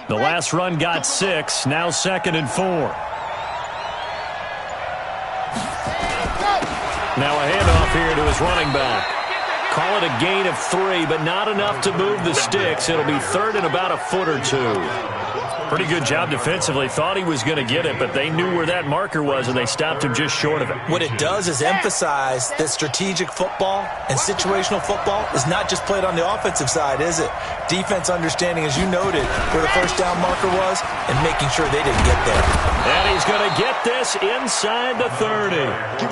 The last run got 6. Now 2nd and 4. Now a handoff here to his running back. Call it a gain of 3, but not enough to move the sticks. It'll be 3rd and about a foot or 2. Pretty good job defensively. Thought he was going to get it, but they knew where that marker was, and they stopped him just short of it. What it does is emphasize that strategic football and situational football is not just played on the offensive side, is it? Defense understanding, as you noted, where the first down marker was and making sure they didn't get there. And he's going to get this inside the 30.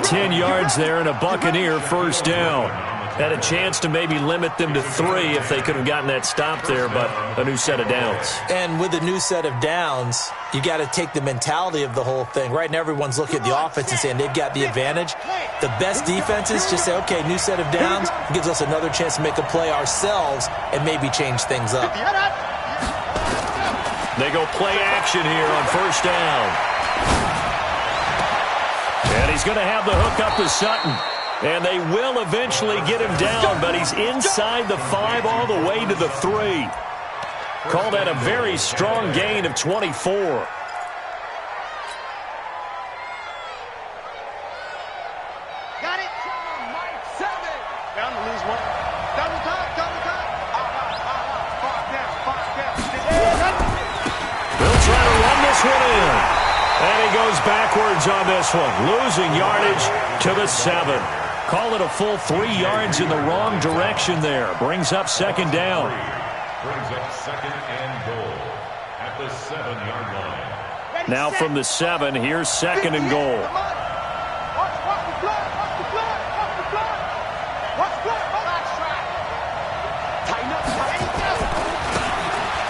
10 yards there and a Buccaneer first down. Had a chance to maybe limit them to 3 if they could have gotten that stop there, but a new set of downs. And with a new set of downs, you got to take the mentality of the whole thing. Right now, everyone's looking at the offense and saying they've got the advantage. The best defenses just say, okay, new set of downs gives us another chance to make a play ourselves and maybe change things up. They go play action here on first down. And he's going to have the hook up to Sutton. And they will eventually get him down, but he's inside the 5 all the way to the 3. Call that a very strong gain of 24. Got it. Mike 7. Down to lose 1. Double time. Five down. They'll try to run this one in. And he goes backwards on this one, losing yardage to the 7. Call it a full 3 yards in the wrong direction there. Brings up 2nd down. Brings up 2nd and goal at the 7-yard line. Now from the 7, here's 2nd and goal.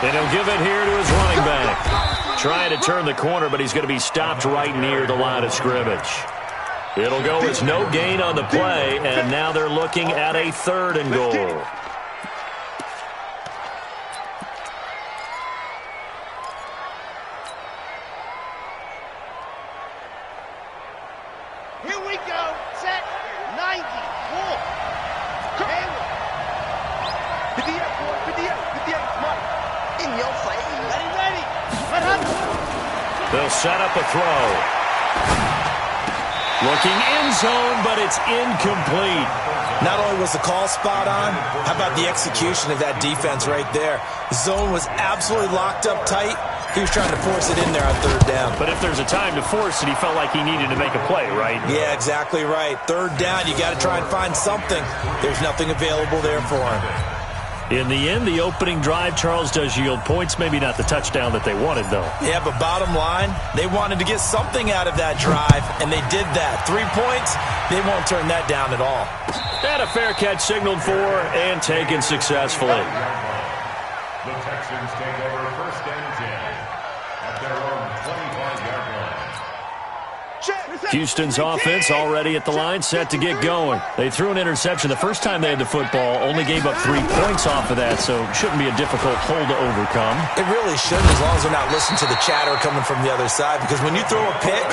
And he'll give it here to his running back. Trying to turn the corner, but he's going to be stopped right near the line of scrimmage. It'll go as no gain on the play, and now they're looking at a 3rd and goal. Here we go. Set. 90. Walk. Hayward. 58, boy. 58. 58. Come on. In your face. Ready. They'll set up a throw. Looking in zone, but it's incomplete. Not only was the call spot on, how about the execution of that defense right there? The zone was absolutely locked up tight. He was trying to force it in there on 3rd down. But if there's a time to force it, he felt like he needed to make a play, right? Yeah, exactly right. 3rd down, you got to try and find something. There's nothing available there for him. In the end, the opening drive, Charles, does yield points. Maybe not the touchdown that they wanted, though. Yeah, but bottom line, they wanted to get something out of that drive, and they did that. 3 points, they won't turn that down at all. And a fair catch signaled for and taken successfully. The Texans take over 1st and 10 at their own 25-yard line. Houston's offense already at the line, set to get going. They threw an interception the first time they had the football, only gave up 3 points off of that, so it shouldn't be a difficult hole to overcome. It really shouldn't, as long as they're not listening to the chatter coming from the other side, because when you throw a pick,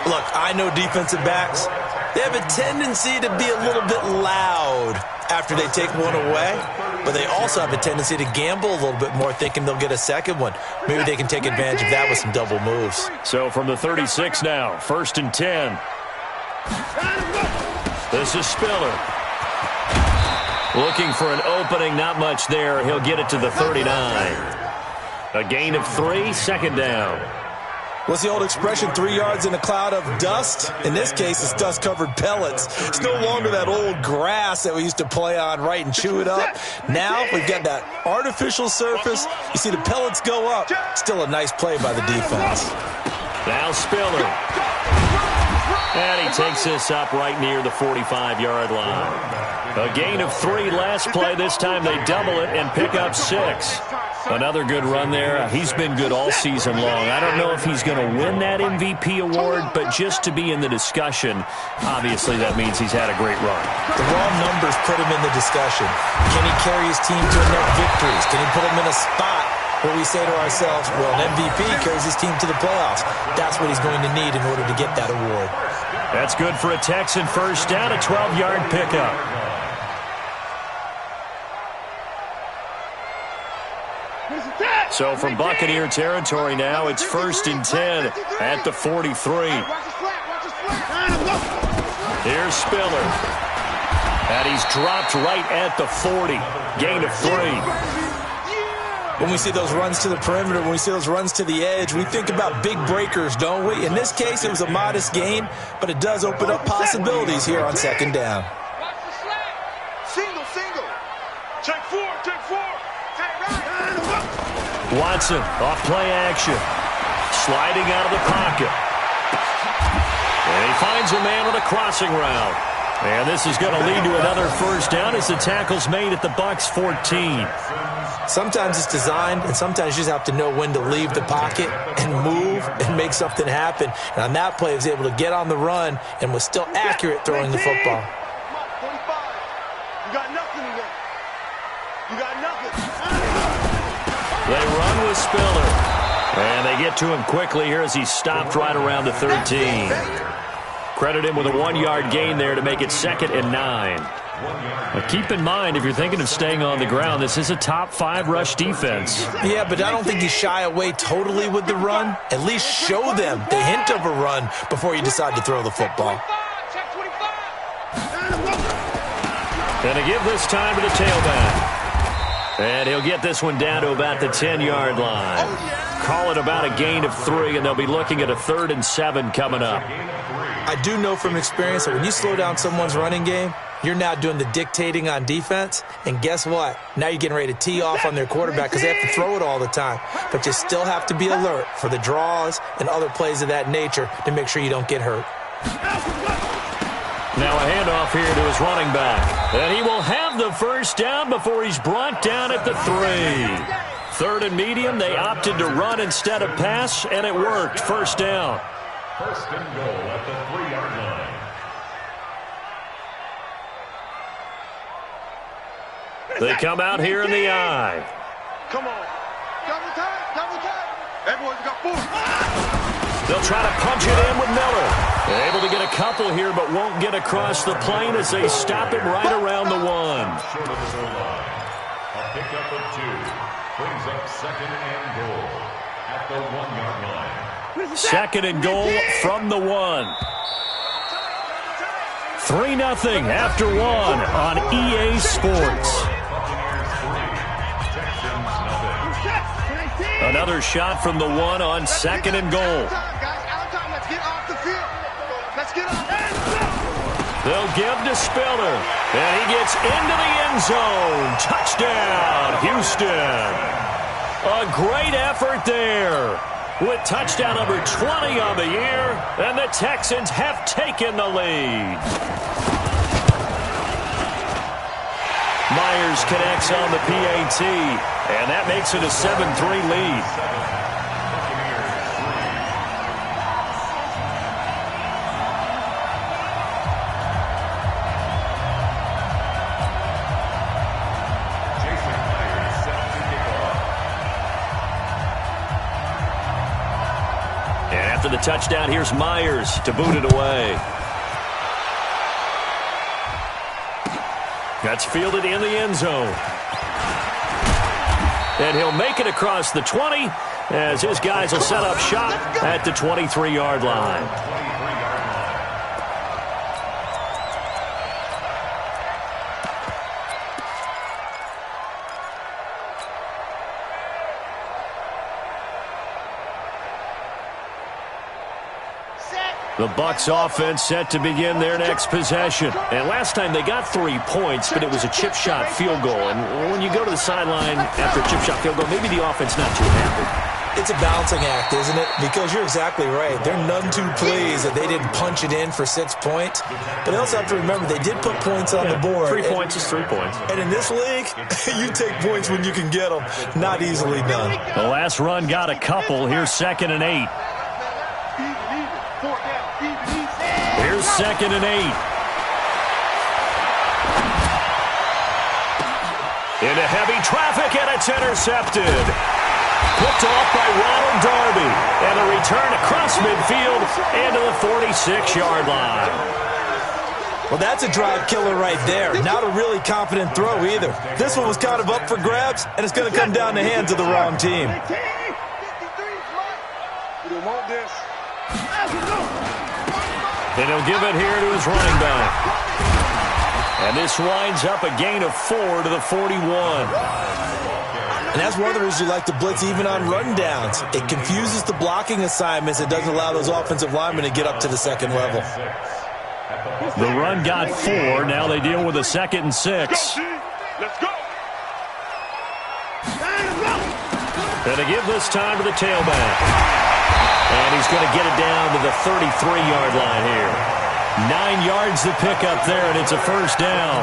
look, I know defensive backs, they have a tendency to be a little bit loud after they take one away, but they also have a tendency to gamble a little bit more, thinking they'll get a second one. Maybe they can take advantage of that with some double moves. So from the 36 now, 1st and 10. This is Spiller. Looking for an opening, not much there. He'll get it to the 39. A gain of 3, 2nd down. What's the old expression, 3 yards in a cloud of dust? In this case, it's dust-covered pellets. It's no longer that old grass that we used to play on, right, and chew it up. Now we've got that artificial surface. You see the pellets go up. Still a nice play by the defense. Now Spiller. And he takes this up right near the 45-yard line. A gain of 3 last play. This time they double it and pick up 6. Another good run there. He's been good all season long. I don't know if he's going to win that MVP award, but just to be in the discussion, obviously that means he's had a great run. The raw numbers put him in the discussion. Can he carry his team to enough victories? Can he put him in a spot where we say to ourselves, well, an MVP carries his team to the playoffs? That's what he's going to need in order to get that award. That's good for a Texan first down, a 12-yard pickup. So from Buccaneer territory now, it's 1st and 10 at the 43. Here's Spiller. And he's dropped right at the 40. Gain of 3. When we see those runs to the perimeter, when we see those runs to the edge, we think about big breakers, don't we? In this case, it was a modest gain, but it does open up possibilities here on 2nd down. Single. Check four. Take right. Watson off play action. Sliding out of the pocket. And he finds a man with a crossing route. And this is going to lead to another 1st down as the tackle's made at the Bucs 14. Sometimes it's designed, and sometimes you just have to know when to leave the pocket and move and make something happen. And on that play, he was able to get on the run and was still accurate throwing the football. 45. You got nothing again. You got nothing. They run with Spiller. And they get to him quickly here as he's stopped right around the 13. Credit him with a 1-yard gain there to make it 2nd and 9. But keep in mind, if you're thinking of staying on the ground, this is a top 5 rush defense. Yeah, but I don't think you shy away totally with the run. At least show them the hint of a run before you decide to throw the football. And to give this time to the tailback. And he'll get this one down to about the 10-yard line. Call it about a gain of 3, and they'll be looking at a 3rd and 7 coming up. I do know from experience that when you slow down someone's running game, you're now doing the dictating on defense. And guess what? Now you're getting ready to tee off on their quarterback because they have to throw it all the time. But you still have to be alert for the draws and other plays of that nature to make sure you don't get hurt. Now a handoff here to his running back. And he will have the 1st down before he's brought down at the 3. 3rd and medium, they opted to run instead of pass, and it worked. 1st down. 1st and goal at the 3-yard line. They come out here in the eye. Come on. Double time. Everyone's got 4. They'll try to punch it in with Miller. They're able to get a couple here, but won't get across the plane as they stop him right around the 1. Short of the goal line. A pickup of 2. Brings up 2nd and goal at the 1-yard line. 2nd and goal from the 1. 3-0 after 1 on EA Sports. Another shot from the 1 on 2nd and goal. Let's get off the field. Let's get off. They'll give to Spiller, and he gets into the end zone. Touchdown, Houston. A great effort there with touchdown number 20 on the year, and the Texans have taken the lead. Myers connects on the PAT, and that makes it a 7-3 lead. After the touchdown, here's Myers to boot it away. That's fielded in the end zone. And he'll make it across the 20 as his guys will set up shop at the 23-yard line. The Bucs offense set to begin their next possession. And last time they got 3 points, but it was a chip shot field goal. And when you go to the sideline after a chip shot field goal, maybe the offense not too happy. It's a balancing act, isn't it? Because you're exactly right. There are none too pleased that they didn't punch it in for 6 points. But they also have to remember they did put points on the board. 3 points is 3 points. And in this league, you take points when you can get them. Not easily done. The last run got a couple. Here's 2nd and 8. Here's 2nd and 8. Into heavy traffic, and it's intercepted. Picked off by Ronald Darby. And a return across midfield into the 46-yard line. Well, that's a drive killer right there. Not a really confident throw either. This one was kind of up for grabs, and it's going to come down the hands of the wrong team. And he'll give it here to his running back. And this winds up a gain of 4 to the 41. And that's one of the reasons you like to blitz even on rundowns. It confuses the blocking assignments. It doesn't allow those offensive linemen to get up to the second level. The run got 4. Now they deal with a 2nd and 6. Let's go. And they give this time to the tailback. And he's going to get it down to the 33-yard line here. 9 yards to pick up there, and it's a first down.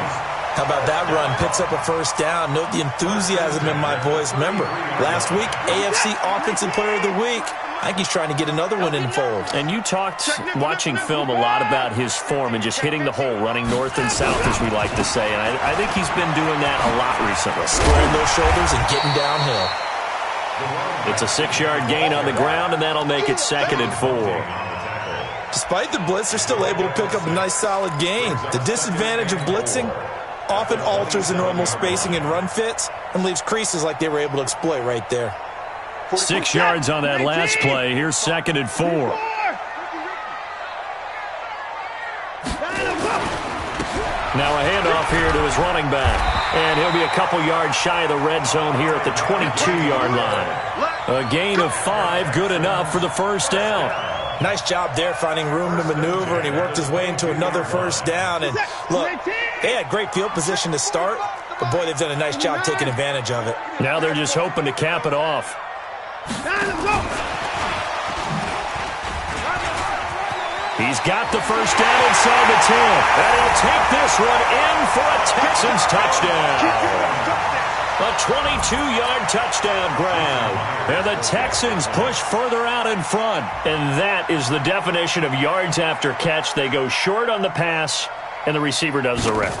How about that run? Picks up a first down. Note the enthusiasm in my voice. Remember, last week, AFC Offensive Player of the Week. I think he's trying to get another one in the fold. And you talked, watching film, a lot about his form and just hitting the hole, running north and south, as we like to say. And I think he's been doing that a lot recently. Squaring those shoulders and getting downhill. It's a 6-yard gain on the ground, and that'll make it 2nd and 4. Despite the blitz, they're still able to pick up a nice, solid gain. The disadvantage of blitzing often alters the normal spacing and run fits and leaves creases like they were able to exploit right there. 6 yards on that last play. Here's 2nd and 4. Now a handoff here to his running back. And he'll be a couple yards shy of the red zone here at the 22-yard line. A gain of 5, good enough for the first down. Nice job there finding room to maneuver, and he worked his way into another first down. And look, they had great field position to start, but boy, they've done a nice job taking advantage of it. Now they're just hoping to cap it off. He's got the first down inside the 10. And he'll take this one in for a Texans touchdown. A 22-yard touchdown grab. And the Texans push further out in front. And that is the definition of yards after catch. They go short on the pass, and the receiver does the rest.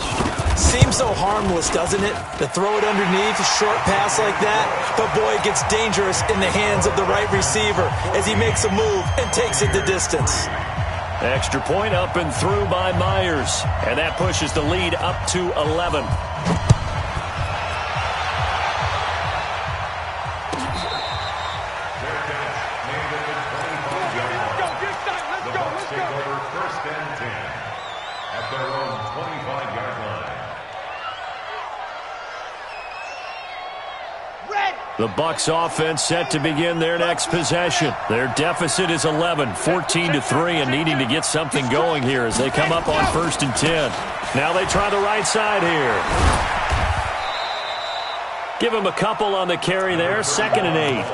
Seems so harmless, doesn't it? To throw it underneath, a short pass like that. But boy, it gets dangerous in the hands of the right receiver as he makes a move and takes it the distance. Extra point up and through by Myers. And that pushes the lead up to 11. The Bucs offense set to begin their next possession. Their deficit is 11, 14-3, and needing to get something going here as they come up on 1st and 10. Now they try the right side here. Give him a couple on the carry there, 2nd and 8.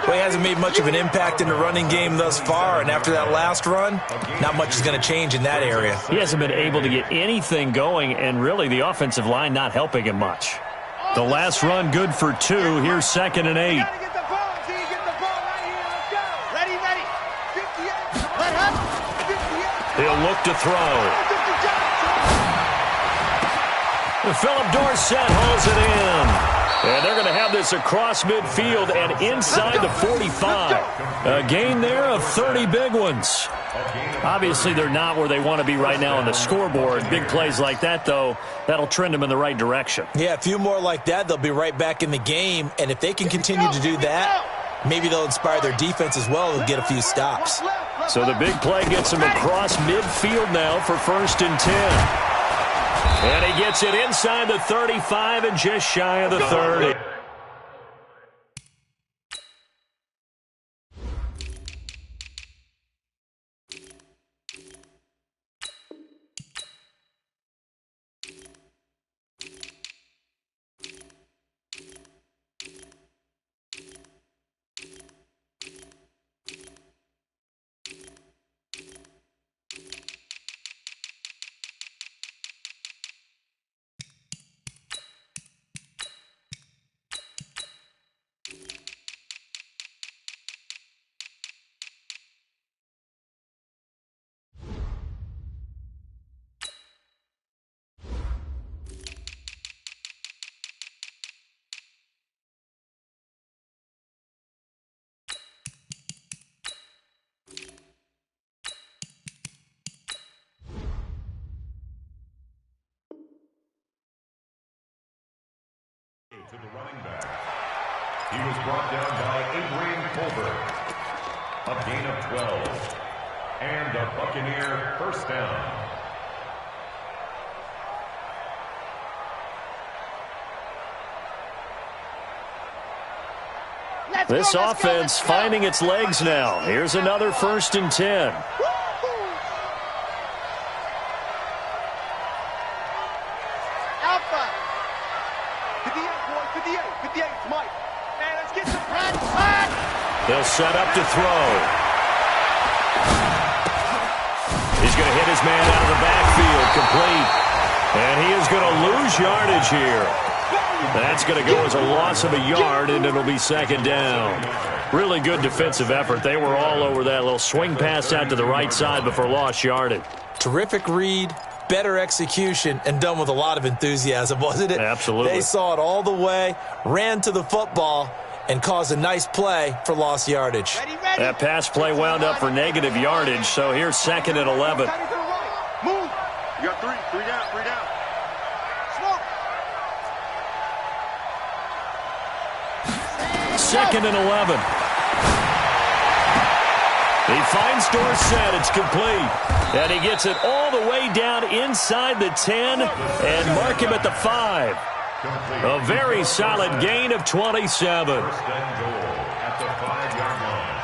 Well, he hasn't made much of an impact in the running game thus far, and after that last run, not much is going to change in that area. He hasn't been able to get anything going, and really the offensive line not helping him much. The last run good for 2. Here's 2nd and 8. He'll look to throw. Philip Dorsett hauls it in. And they're going to have this across midfield and inside the 45. A gain there of 30 big ones. Obviously, they're not where they want to be right now on the scoreboard. Big plays like that, though, that'll trend them in the right direction. Yeah, a few more like that, they'll be right back in the game. And if they can continue to do that, maybe they'll inspire their defense as well and get a few stops. So the big play gets him across midfield now for 1st and 10. And he gets it inside the 35 and just shy of the 30. to the running back. He was brought down by Adrian Colbert. A gain of 12. And a Buccaneer first down. This offense finding its legs now. Here's another 1st and 10. Alpha. 58, boy. 58, Mike. Man, let's get some run. They'll set up to throw. He's going to hit his man out of the backfield, complete. And he is going to lose yardage here. That's going to go as a loss of a yard, and it'll be 2nd down. Really good defensive effort. They were all over that little swing pass out to the right side before lost yardage. Terrific read, better execution, and done with a lot of enthusiasm, wasn't it? Absolutely. They saw it all the way, ran to the football, and caused a nice play for lost yardage. Ready. That pass play wound up for negative yardage, so here's 2nd and 11. Move. You got 3 down. Smoke. 2nd and 11. He finds Dorsett. It's complete. And he gets it all the way down inside the 10 and mark him at the 5. A very solid gain of 27. First and goal at the 5-yard line.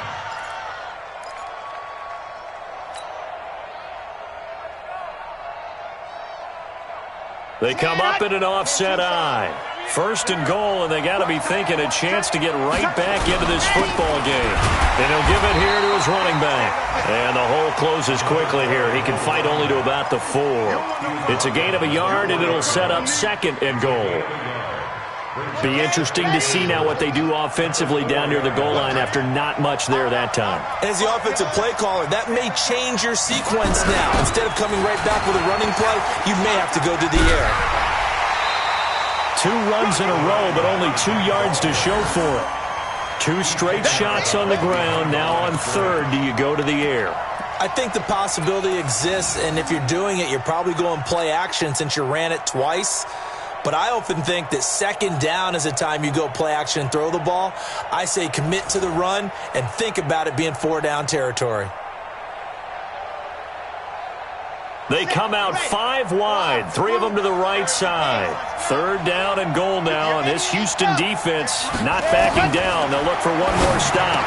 They come up in an offset eye. 1st and goal, and they got to be thinking a chance to get right back into this football game. And he'll give it here to his running back. And the hole closes quickly here. He can fight only to about the 4. It's a gain of a yard, and it'll set up 2nd and goal. Be interesting to see now what they do offensively down near the goal line after not much there that time. As the offensive play caller, that may change your sequence now. Instead of coming right back with a running play, you may have to go to the air. 2 runs in a row, but only 2 yards to show for it. 2 straight shots on the ground. Now on 3rd, do you go to the air? I think the possibility exists, and if you're doing it, you're probably going play action since you ran it twice. But I often think that 2nd down is the time you go play action and throw the ball. I say commit to the run and think about it being 4-down territory. They come out 5 wide, 3 of them to the right side. 3rd down and goal now, and this Houston defense not backing down. They'll look for one more stop.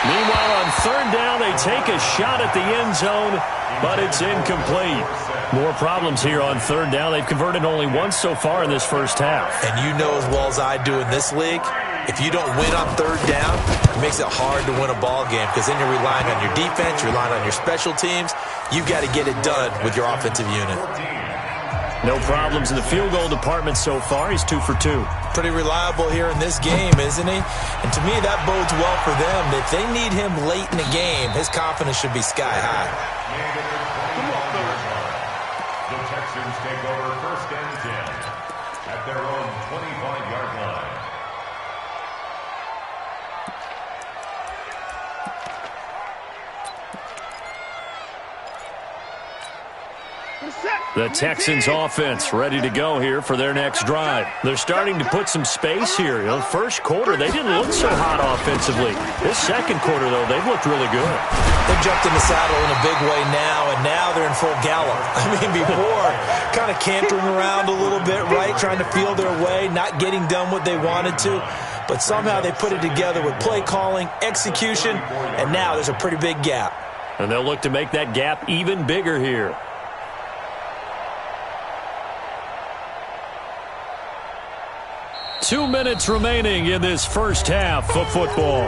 Meanwhile, on 3rd down, they take a shot at the end zone, but it's incomplete. More problems here on 3rd down. They've converted only once so far in this first half. And you know as well as I do in this league, if you don't win on 3rd down, it makes it hard to win a ball game because then you're relying on your defense, you're relying on your special teams. You've got to get it done with your offensive unit. No problems in the field goal department so far. He's 2 for 2. Pretty reliable here in this game, isn't he? And to me, that bodes well for them. If they need him late in the game, his confidence should be sky high. The Texans take over 1st and 10 at their own 25-yard line. The Texans offense ready to go here for their next drive. They're starting to put some space here. You know, first quarter, they didn't look so hot offensively. This 2nd quarter, though, they've looked really good. They've jumped in the saddle in a big way now, and now they're in full gallop. I mean, before, kind of cantering around a little bit, right, trying to feel their way, not getting done what they wanted to. But somehow they put it together with play calling, execution, and now there's a pretty big gap. And they'll look to make that gap even bigger here. 2 minutes remaining in this first half of football.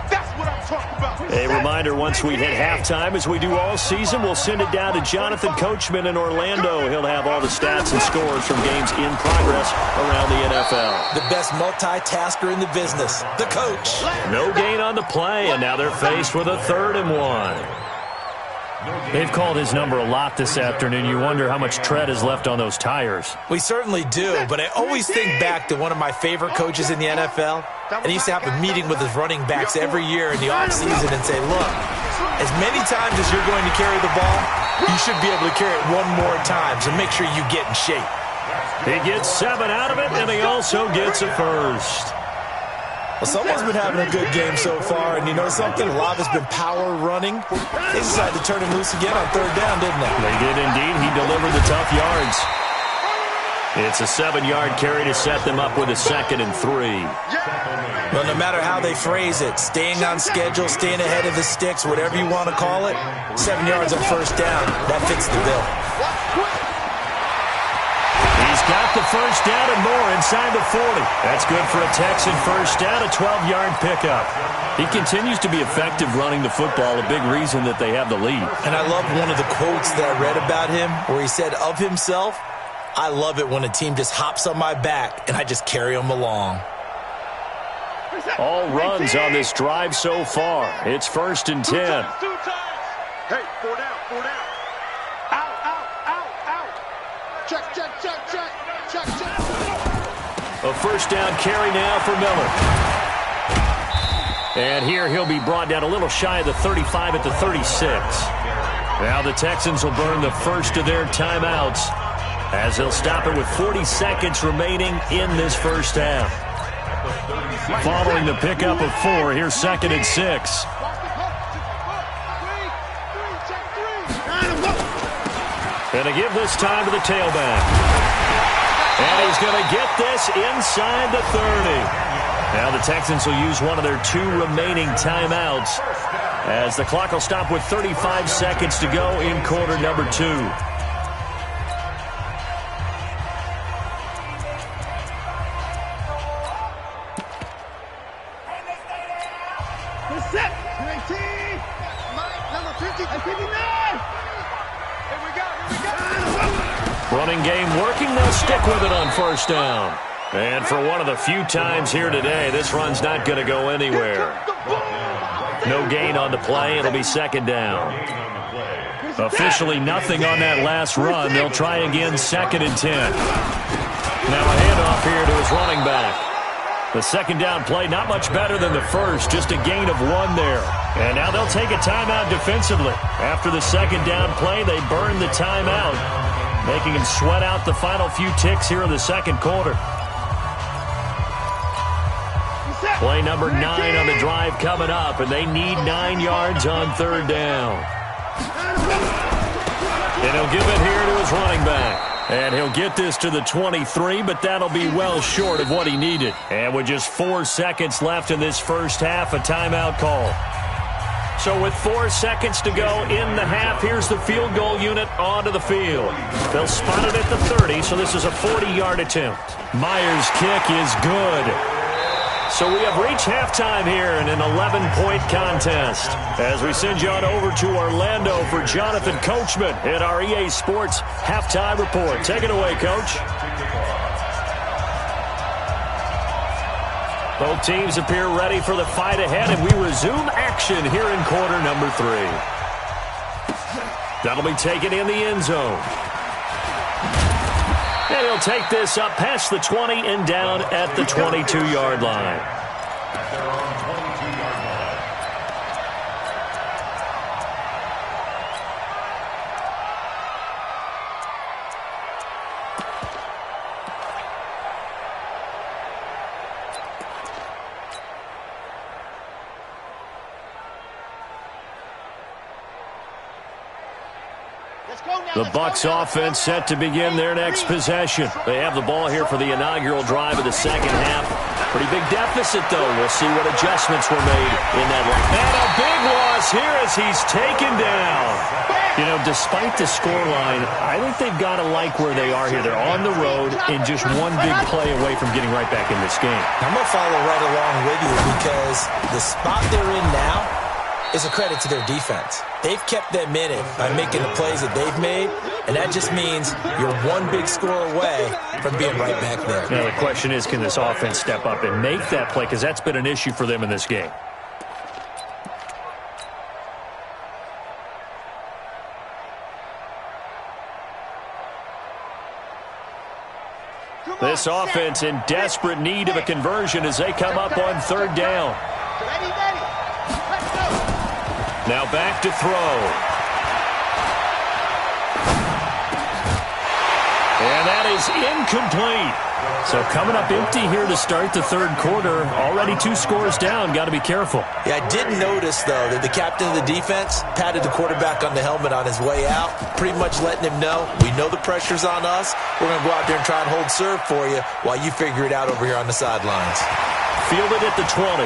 That's what I'm talking about. A reminder, once we hit halftime, as we do all season, we'll send it down to Jonathan Coachman in Orlando. He'll have all the stats and scores from games in progress around the NFL. The best multitasker in the business, the coach. No gain on the play, and now they're faced with a 3rd and 1. They've called his number a lot this afternoon. You wonder how much tread is left on those tires. We certainly do, but I always think back to one of my favorite coaches in the NFL, and he used to have a meeting with his running backs every year in the offseason and say, look, as many times as you're going to carry the ball, you should be able to carry it one more time, so make sure you get in shape. He gets 7 out of it, and he also gets a first. Well, someone's been having a good game so far, and you know something? A lot has been power running. They decided to turn him loose again on 3rd down, didn't they? They did indeed. He delivered the tough yards. It's a 7-yard carry to set them up with a 2nd and 3. Well, no matter how they phrase it, staying on schedule, staying ahead of the sticks, whatever you want to call it, 7 yards on 1st down, that fits the bill. He's got the 1st down and more inside the 40. That's good for a Texan 1st down, a 12-yard pickup. He continues to be effective running the football, a big reason that they have the lead. And I love one of the quotes that I read about him where he said of himself, "I love it when a team just hops on my back and I just carry them along." All runs on this drive so far. It's 1st and 10. Hey, 4 down, 4 down. Out. Check. A 1st down carry now for Miller. And here he'll be brought down a little shy of the 35 at the 36. Now the Texans will burn the first of their timeouts as they'll stop it with 40 seconds remaining in this 1st half. Following the pickup of 4, here's 2nd and 6. And to give this time to the tailback. And he's going to get this inside the 30. Now the Texans will use one of their 2 remaining timeouts as the clock will stop with 35 seconds to go in quarter number 2. Set. 19. Number 50. 59. Here we go. Running game working. They'll stick with it on 1st down. And for one of the few times here today, this run's not going to go anywhere. No gain on the play. It'll be 2nd down. Officially nothing on that last run. They'll try again 2nd and 10. Now a handoff here to his running back. The 2nd down play not much better than the first, just a gain of 1 there. And now they'll take a timeout defensively. After the 2nd down play, they burn the timeout, making them sweat out the final few ticks here in the 2nd quarter. Play number 9 on the drive coming up, and they need 9 yards on 3rd down. And he'll give it here to his running back. And he'll get this to the 23, but that'll be well short of what he needed. And with just 4 seconds left in this 1st half, a timeout call. So with 4 seconds to go in the half, here's the field goal unit onto the field. They'll spot it at the 30, so this is a 40-yard attempt. Meyer's kick is good. So we have reached halftime here in an 11-point contest. As we send you on over to Orlando for Jonathan Coachman at our EA Sports Halftime Report. Take it away, Coach. Both teams appear ready for the fight ahead, and we resume action here in quarter number 3. That'll be taken in the end zone. And he'll take this up past the 20 and down at the 22-yard line. The Bucs offense set to begin their next possession. They have the ball here for the inaugural drive of the 2nd half. Pretty big deficit, though. We'll see what adjustments were made in that line. And a big loss here as he's taken down. You know, despite the scoreline, I think they've got to like where they are here. They're on the road and just one big play away from getting right back in this game. I'm going to follow right along with you because the spot they're in now is a credit to their defense. They've kept them in it by making the plays that they've made, and that just means you're one big score away from being right back there. Now, the question is, can this offense step up and make that play? Because that's been an issue for them in this game. This offense in desperate need of a conversion as they come up on 3rd down. Now back to throw. And that is incomplete. So coming up empty here to start the third quarter. Already 2 scores down. Got to be careful. Yeah, I did notice, though, that the captain of the defense patted the quarterback on the helmet on his way out, pretty much letting him know, we know the pressure's on us. We're going to go out there and try and hold serve for you while you figure it out over here on the sidelines. Fielded at the 20.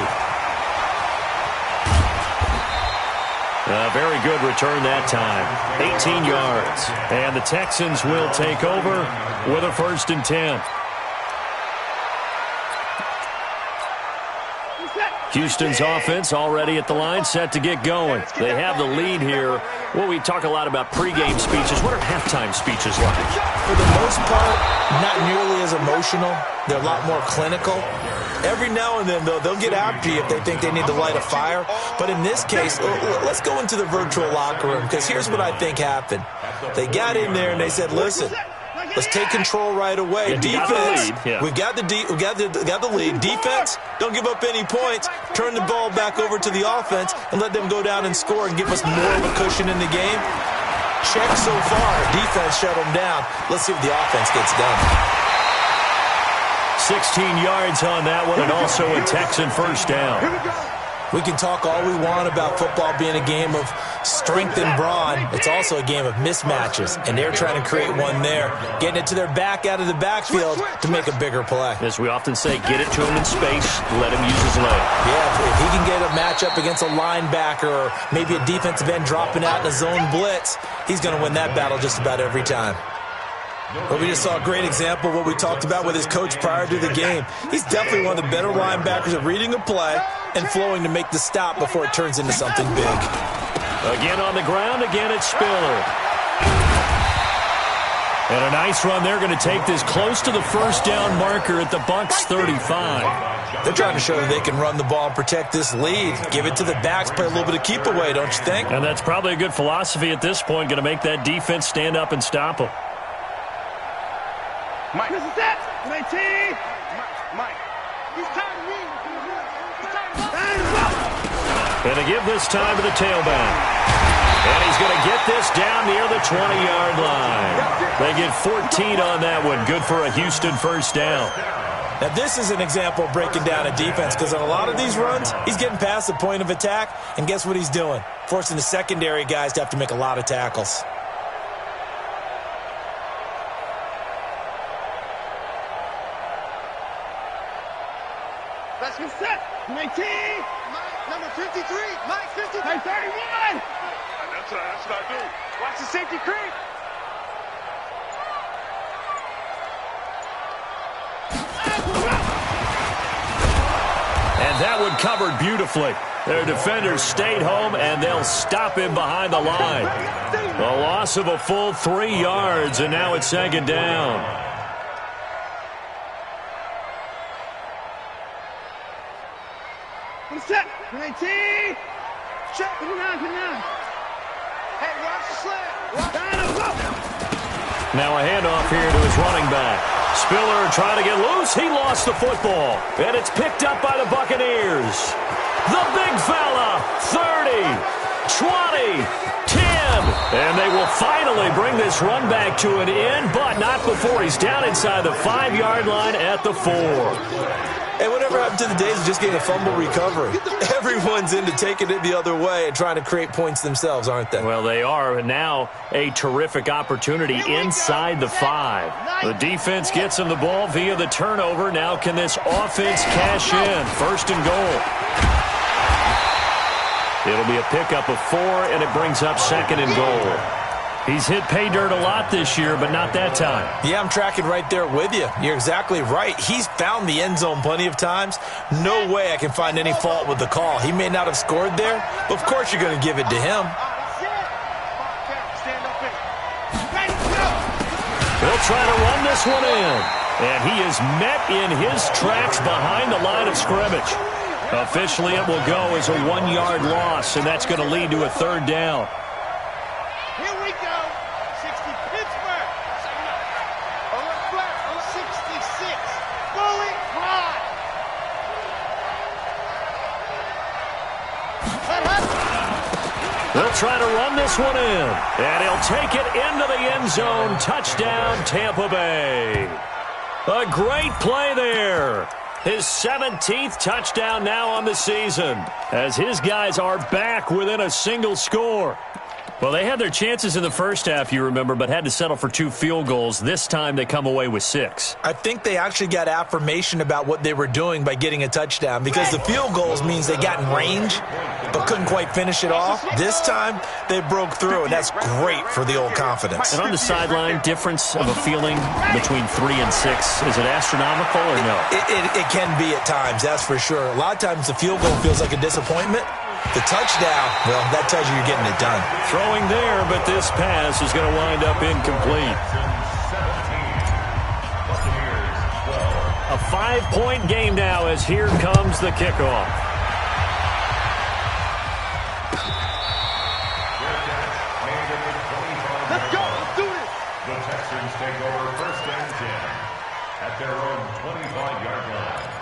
A very good return that time. 18 yards. And the Texans will take over with a 1st and 10. Houston's offense already at the line, set to get going. They have the lead here. Well, we talk a lot about pregame speeches. What are halftime speeches like? For the most part, not nearly as emotional. They're a lot more clinical. Every now and then, though, they'll get after you if they think they need to light a fire. But in this case, let's go into the virtual locker room, because here's what I think happened. They got in there and they said, listen, let's take control right away. Defense, we got the lead. Defense, don't give up any points. Turn the ball back over to the offense and let them go down and score and give us more of a cushion in the game. Check so far. Defense shut them down. Let's see if the offense gets done. 16 yards on that one, and also a Texan 1st down. We can talk all we want about football being a game of strength and brawn. It's also a game of mismatches, and they're trying to create one there, getting it to their back out of the backfield to make a bigger play. As we often say, get it to him in space, let him use his leg. Yeah, if he can get a matchup against a linebacker or maybe a defensive end dropping out in a zone blitz, he's going to win that battle just about every time. But we just saw a great example of what we talked about with his coach prior to the game. He's definitely one of the better linebackers at reading a play and flowing to make the stop before it turns into something big. Again on the ground, again it's Spiller. And a nice run. They're going to take this close to the 1st down marker at the Bucs 35. They're trying to show that they can run the ball and protect this lead. Give it to the backs, play a little bit of keep away, don't you think? And that's probably a good philosophy at this point, going to make that defense stand up and stop them. Mike. This is it. 19. Mike. He's tired of me. And to give this time to the tailback. And he's going to get this down near the 20-yard line. They get 14 on that one. Good for a Houston 1st down. Now, this is an example of breaking down a defense, because on a lot of these runs, he's getting past the point of attack, and guess what he's doing? Forcing the secondary guys to have to make a lot of tackles. Let's get set. 19. Mike, number 53. Mike, 53. Mike, 31. That's what I do. Watch the safety creep. And that one covered beautifully. Their defenders stayed home, and they'll stop him behind the line. A loss of a full 3 yards, and now it's 2nd down. Set. 19. Check. Put it down. Hey, watch the sled. Now a handoff here to his running back. Spiller trying to get loose. He lost the football. And it's picked up by the Buccaneers. The big fella. 30, 20, 10. And they will finally bring this run back to an end, but not before he's down inside the 5-yard line at the 4. Hey, whatever happened to the days of just getting a fumble recovery? Everyone's into taking it the other way and trying to create points themselves, aren't they? Well, they are. Now a terrific opportunity inside the 5. The defense gets him the ball via the turnover. Now can this offense cash in? 1st and goal. It'll be a pickup of 4, and it brings up 2nd and goal. He's hit pay dirt a lot this year, but not that time. Yeah, I'm tracking right there with you. You're exactly right. He's found the end zone plenty of times. No way I can find any fault with the call. He may not have scored there, but of course you're going to give it to him. He'll try to run this one in. And he is met in his tracks behind the line of scrimmage. Officially, it will go as a 1-yard loss, and that's going to lead to a 3rd down. Here we go. 60 Pittsburgh. 66. Bullet Rod. They'll try to run this one in, and he'll take it into the end zone. Touchdown, Tampa Bay. A great play there. His 17th touchdown now on the season, as his guys are back within a single score. Well, they had their chances in the first half, you remember, but had to settle for 2 field goals. This time they come away with 6. I think they actually got affirmation about what they were doing by getting a touchdown, because the field goals means they got in range but couldn't quite finish it off. This time they broke through, and that's great for the old confidence. And on the sideline, difference of a feeling between 3 and 6, is it astronomical or no? It can be at times, that's for sure. A lot of times the field goal feels like a disappointment. The touchdown, well, that tells you you're getting it done. Throwing there, but this pass is going to wind up incomplete. A 5-point game now as here comes the kickoff. Let's go. Let's do this. The Texans take over 1st and 10 at their own 25-yard line.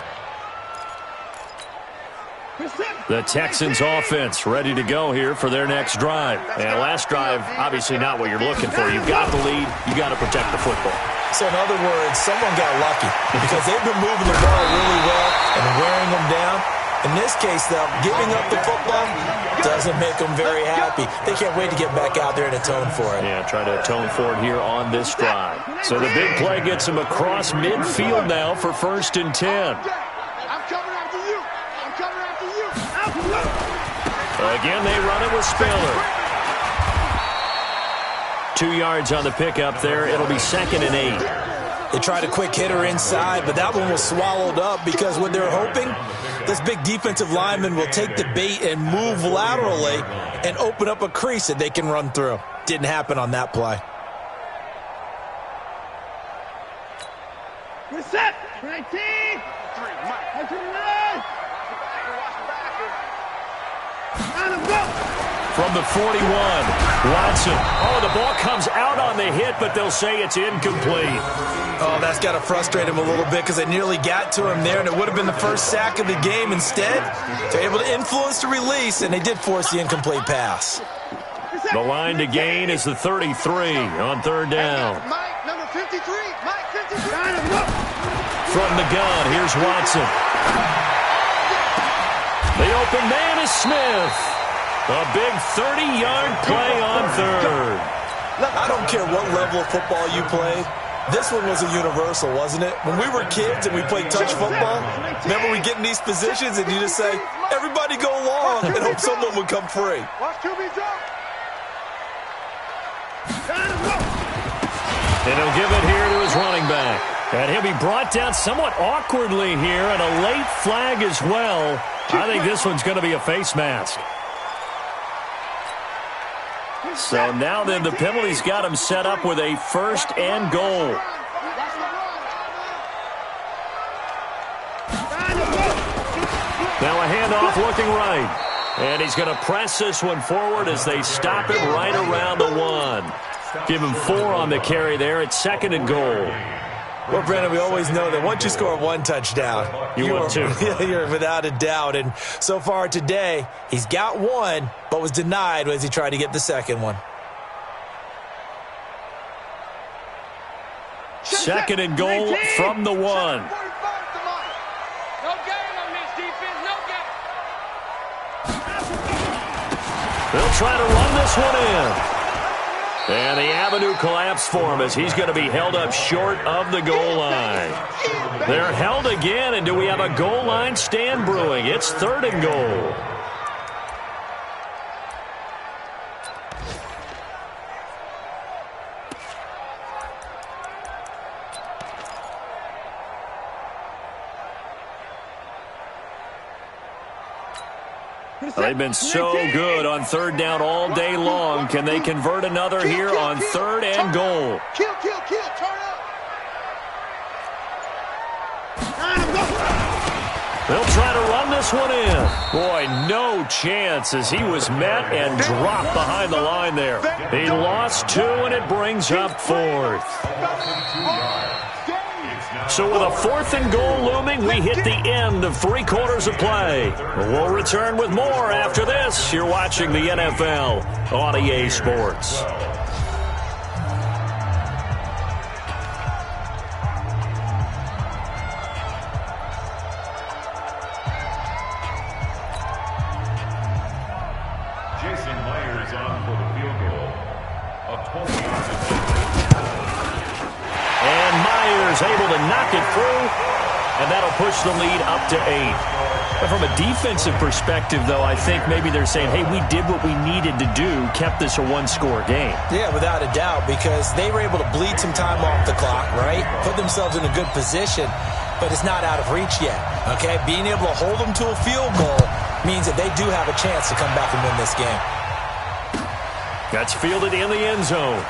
The Texans offense ready to go here for their next drive. And last drive, obviously not what you're looking for. You've got the lead. You got to protect the football. So in other words, someone got lucky because they've been moving the ball really well and wearing them down. In this case, though, giving up the football doesn't make them very happy. They can't wait to get back out there and atone for it. Yeah, try to atone for it here on this drive. So the big play gets them across midfield now for 1st and 10. I'm coming after you. I'm coming after you. Again, they run it with Spiller. 2 yards on the pickup there. It'll be 2nd and 8. They tried a quick hitter inside, but that one was swallowed up because what they're hoping, this big defensive lineman will take the bait and move laterally and open up a crease that they can run through. Didn't happen on that play. We're set. 19. 3, Mike. 29. From the 41, Watson. Oh, the ball comes out on the hit, but they'll say it's incomplete. Oh, that's got to frustrate him a little bit because they nearly got to him there, and it would have been the first sack of the game. Instead, they're able to influence the release, and they did force the incomplete pass. The line to gain is the 33 on 3rd down. Mike, number 53. Mike, 53. From the gun, here's Watson. The open man is Smith. A big 30-yard play on 3rd. I don't care what level of football you played. This one was a universal, wasn't it? When we were kids and we played touch football, remember we get in these positions and you just say, everybody go long, and hope someone would come free. Watch QB jump. And he'll give it here to his running back. And he'll be brought down somewhat awkwardly here, and a late flag as well. I think this one's going to be a face mask. So now then the penalty's got him set up with a 1st and goal. Now a handoff looking right. And he's going to press this one forward as they stop him right around the 1. Give him 4 on the carry there. It's 2nd and goal. Well, Brandon, we always know that once you score 1 touchdown, you want 2. You're without a doubt. And so far today, he's got 1, but was denied as he tried to get the 2nd one. 2nd and goal from the 1. No game on this defense. No game. They'll try to run this one in. And the avenue collapsed for him as he's going to be held up short of the goal line. They're held again, and do we have a goal line stand brewing? It's 3rd and goal. They've been so good on 3rd down all day long. Can they convert another here on 3rd and goal? Kill, turn up. They'll try to run this one in. Boy, no chance as he was met and dropped behind the line there. He lost 2, and it brings up 4th. It's So with a 4th and goal looming, we hit the end of 3 quarters of play. We'll return with more after this. You're watching the NFL on EA Sports. Able to knock it through, and that'll push the lead up to 8. But from a defensive perspective, though, I think maybe they're saying, hey, we did what we needed to do, kept this a 1-score game. Yeah, without a doubt, because they were able to bleed some time off the clock, right? Put themselves in a good position, but it's not out of reach yet, okay? Being able to hold them to a field goal means that they do have a chance to come back and win this game. That's fielded in the end zone.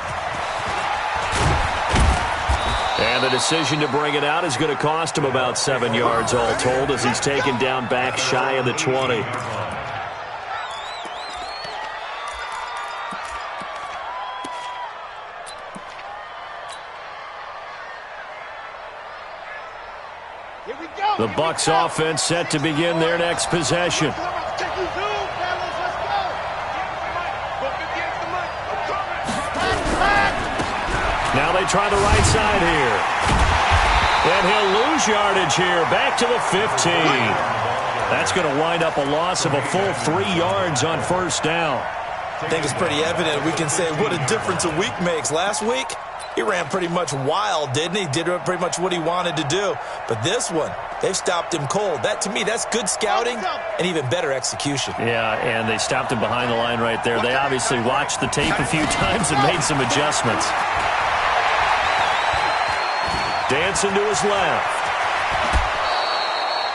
And the decision to bring it out is going to cost him about 7 yards all told as he's taken down back shy of the 20. The Bucs offense set to begin their next possession. Now they try the right side here. And he'll lose yardage here. Back to the 15. That's going to wind up a loss of a full 3 yards on 1st down. I think it's pretty evident. We can say what a difference a week makes. Last week, he ran pretty much wild, didn't he? Did pretty much what he wanted to do. But this one, they've stopped him cold. That, to me, that's good scouting and even better execution. Yeah, and they stopped him behind the line right there. They obviously watched the tape a few times and made some adjustments. Dancing to his left.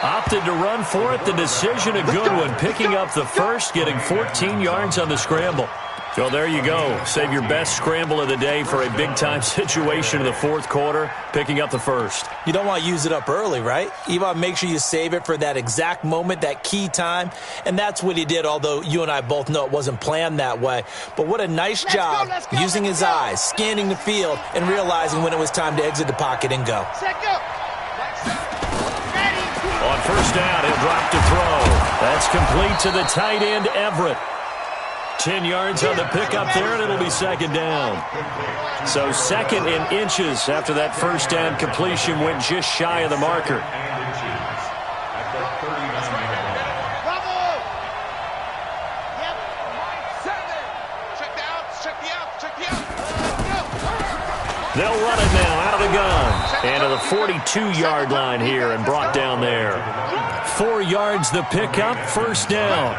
Opted to run for it. The decision a good one. Picking up the first, getting 14 yards on the scramble. Well, there you go. Save your best scramble of the day for a big-time situation in the 4th quarter, picking up the first. You don't want to use it up early, right? You want to make sure you save it for that exact moment, that key time. And that's what he did, although you and I both know it wasn't planned that way. But what a nice job using his eyes, scanning the field, and realizing when it was time to exit the pocket and go. On 1st down, he'll drop to throw. That's complete to the tight end, Everett. 10 yards on the pickup there, and it'll be 2nd down. So 2nd in inches after that 1st down completion went just shy of the marker. They'll run it now out of the gun. And to the 42-yard line here and brought down there. 4 yards the pickup, 1st down.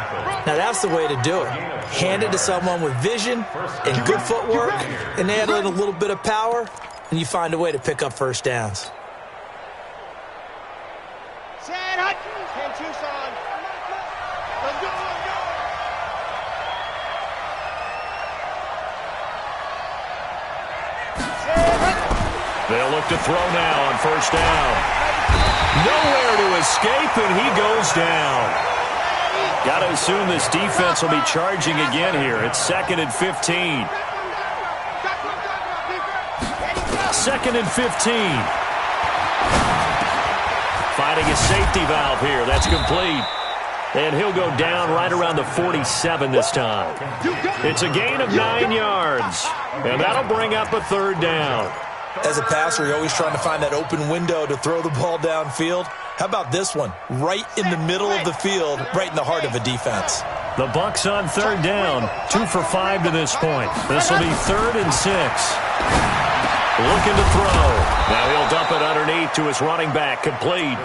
Now that's the way to do it. Hand it to someone with vision and good footwork and add in a little bit of power, and you find a way to pick up 1st downs. They'll look to throw now on 1st down. Nowhere to escape, and he goes down. Got to assume this defense will be charging again here. It's 2nd and 15. 2nd and 15. Finding a safety valve here. That's complete. And he'll go down right around the 47 this time. It's a gain of 9 yards. And that'll bring up a 3rd down. As a passer, you're always trying to find that open window to throw the ball downfield. How about this one? Right in the middle of the field, right in the heart of a defense. The Bucs on 3rd down. 2 for 5 to this point. This will be 3rd and 6. Looking to throw. Now he'll dump it underneath to his running back. Complete.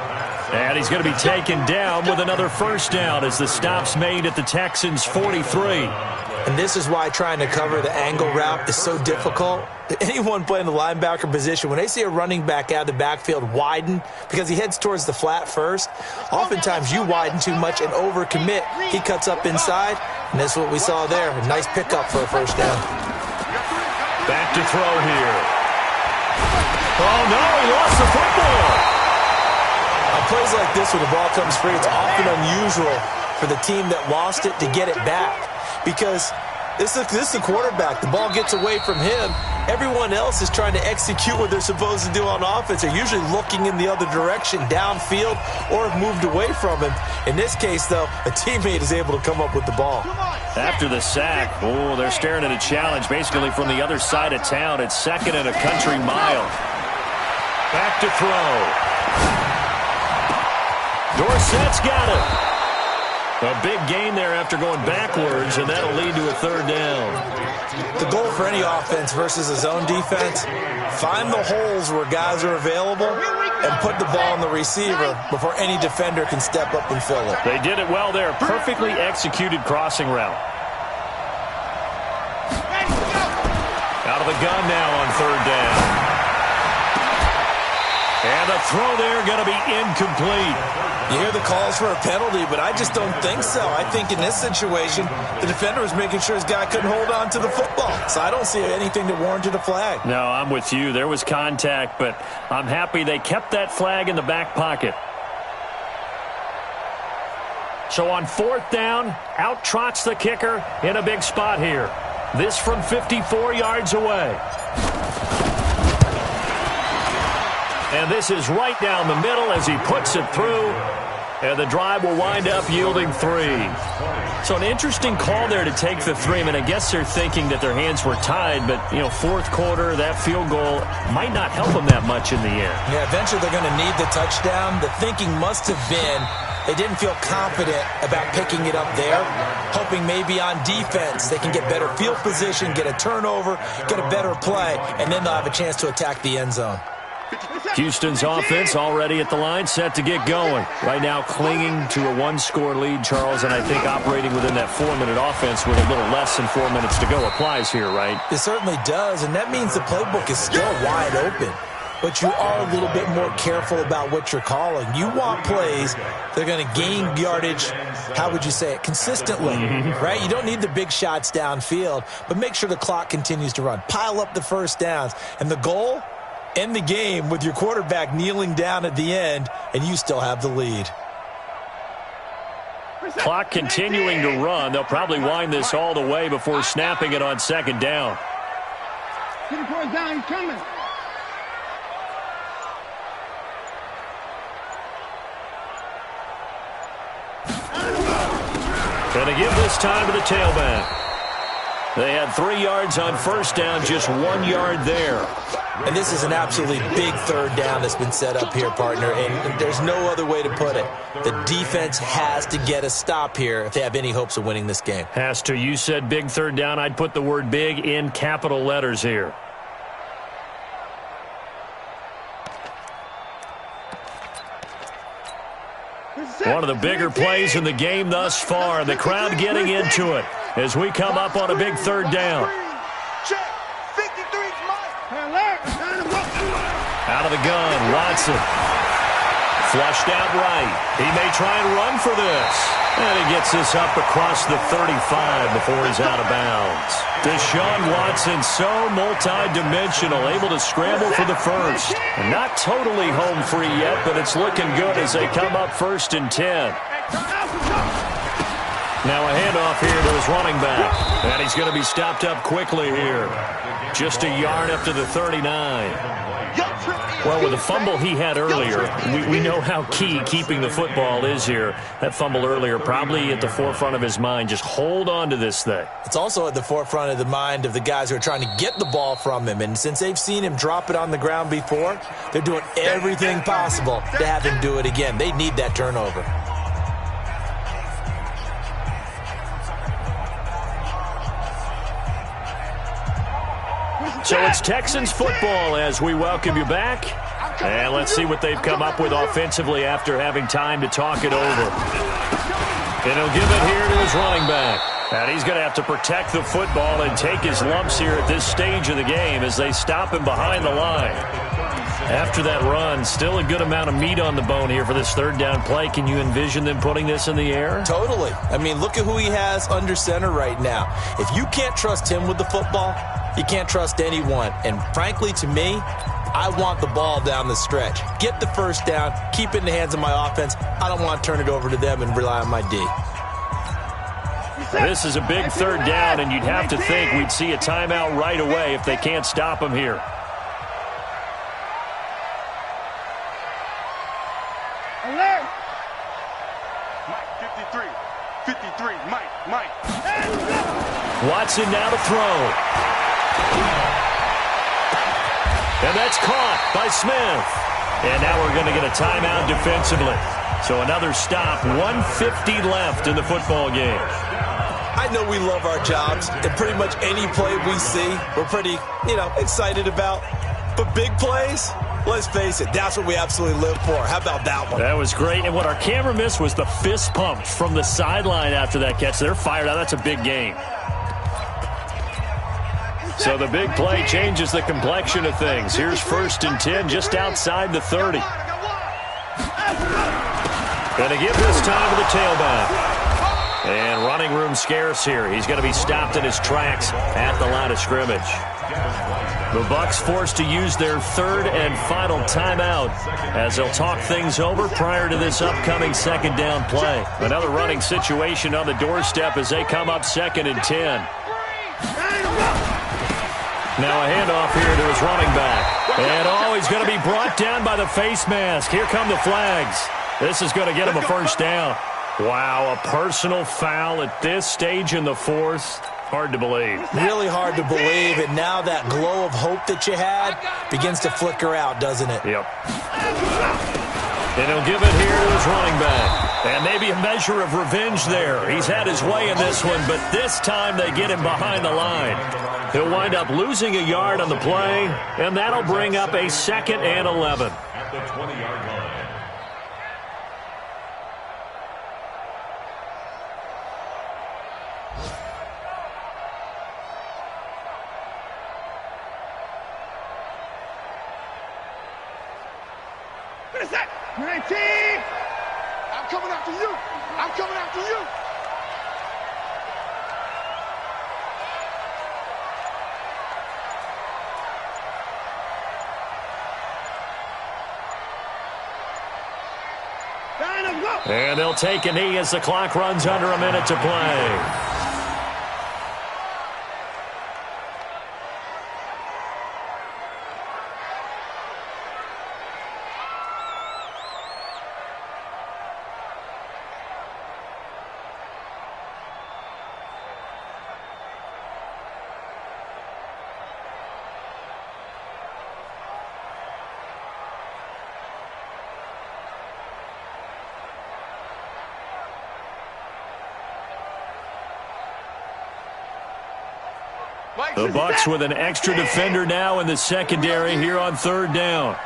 And he's going to be taken down with another 1st down as the stop's made at the Texans' 43. And this is why trying to cover the angle route is so difficult. Anyone playing the linebacker position, when they see a running back out of the backfield widen because he heads towards the flat first, oftentimes you widen too much and overcommit. He cuts up inside, and that's what we saw there. A nice pickup for a 1st down. Back to throw here. Oh, no, he lost the football. On plays like this, when the ball comes free, it's often unusual for the team that lost it to get it back. Because This is the quarterback. The ball gets away from him. Everyone else is trying to execute what they're supposed to do on offense. They're usually looking in the other direction, downfield, or have moved away from him. In this case, though, a teammate is able to come up with the ball. After the sack, they're staring at a challenge basically from the other side of town. It's 2nd and a country mile. Back to throw. Dorsett's got it. A big gain there after going backwards, and that'll lead to a 3rd down. The goal for any offense versus a zone defense, find the holes where guys are available and put the ball on the receiver before any defender can step up and fill it. They did it well there. Perfectly executed crossing route. Out of the gun now on 3rd down. And the throw there going to be incomplete. You hear the calls for a penalty, but I just don't think so. I think in this situation, the defender was making sure his guy couldn't hold on to the football. So I don't see anything that warranted a flag. No, I'm with you. There was contact, but I'm happy they kept that flag in the back pocket. So on 4th down, out trots the kicker in a big spot here. This from 54 yards away. And this is right down the middle as he puts it through. And the drive will wind up yielding 3. So an interesting call there to take the 3. I mean, I guess they're thinking that their hands were tied, but, 4th quarter, that field goal might not help them that much in the end. Yeah, eventually they're going to need the touchdown. The thinking must have been they didn't feel confident about picking it up there, hoping maybe on defense they can get better field position, get a turnover, get a better play, and then they'll have a chance to attack the end zone. Houston's offense already at the line, set to get going. Right now clinging to a 1-score lead, Charles, and I think operating within that 4-minute offense with a little less than 4 minutes to go applies here, right? It certainly does, and that means the playbook is still wide open. But you are a little bit more careful about what you're calling. You want plays that are going to gain yardage, how would you say it, consistently, right? You don't need the big shots downfield, but make sure the clock continues to run. Pile up the first downs, and the goal, end the game with your quarterback kneeling down at the end, and you still have the lead. Clock continuing to run. They'll probably wind this all the way before snapping it on 2nd down. Get the first down, he's coming. Going to give this time to the tailback. They had 3 yards on 1st down, just 1 yard there. And this is an absolutely big 3rd down that's been set up here, partner, and there's no other way to put it. The defense has to get a stop here if they have any hopes of winning this game. Has to. You said big 3rd down. I'd put the word big in capital letters here. One of the bigger plays in the game thus far. The crowd getting into it as we come up on a big 3rd down. Out of the gun, Watson. Flushed out right. He may try and run for this. And he gets this up across the 35 before he's out of bounds. Deshaun Watson, so multi-dimensional, able to scramble for the first. And not totally home free yet, but it's looking good as they come up 1st and 10. Now a handoff here to his running back. And he's going to be stopped up quickly here. Just a yard up to the 39. Well, with the fumble he had earlier, we know how key keeping the football is here. That fumble earlier probably at the forefront of his mind. Just hold on to this thing. It's also at the forefront of the mind of the guys who are trying to get the ball from him. And since they've seen him drop it on the ground before, they're doing everything possible to have him do it again. They need that turnover. So it's Texans football as we welcome you back. And let's see what they've come up with offensively after having time to talk it over. And he'll give it here to his running back. And he's going to have to protect the football and take his lumps here at this stage of the game as they stop him behind the line. After that run, still a good amount of meat on the bone here for this 3rd down play. Can you envision them putting this in the air? Totally. I mean, look at who he has under center right now. If you can't trust him with the football, you can't trust anyone. And frankly, to me, I want the ball down the stretch. Get the first down, keep it in the hands of my offense. I don't want to turn it over to them and rely on my D. This is a big third down, and you'd have to think we'd see a timeout right away if they can't stop him here. Alert! Mike, 53. 53, Mike. Watson now to throw. And that's caught by Smith. And now we're going to get a timeout defensively. So another stop, 150 left in the football game. I know we love our jobs, and pretty much any play we see, we're pretty, excited about. But big plays, let's face it, that's what we absolutely live for. How about that one? That was great. And what our camera missed was the fist pump from the sideline after that catch. They're fired out. That's a big game. So the big play changes the complexion of things. Here's 1st and 10 just outside the 30. Going to give this time to the tailback. And running room scarce here. He's going to be stopped in his tracks at the line of scrimmage. The Bucs forced to use their 3rd and final timeout as they'll talk things over prior to this upcoming 2nd down play. Another running situation on the doorstep as they come up 2nd and 10. Now a handoff here to his running back. And he's going to be brought down by the face mask. Here come the flags. This is going to get him a 1st down. Wow, a personal foul at this stage in the 4th. Hard to believe. Really hard to believe, and now that glow of hope that you had begins to flicker out, doesn't it? Yep. And he'll give it here to his running back. And maybe a measure of revenge there. He's had his way in this one, but this time they get him behind the line. He'll wind up losing a yard on the play, and that'll bring up a 2nd and 11. At the 20-yard line. What is that? 19! I'm coming after you! I'm coming after you! And they'll take a knee as the clock runs under a minute to play. The Bucs with an extra defender now in the secondary here on 3rd down.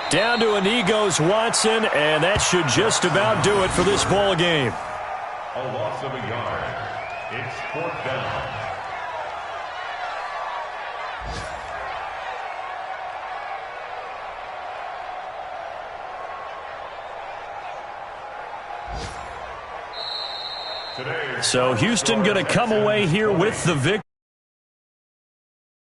Down to a knee goes Watson, and that should just about do it for this ball game. A loss of a yard. It's 4th down. So Houston going to come away here with the victory.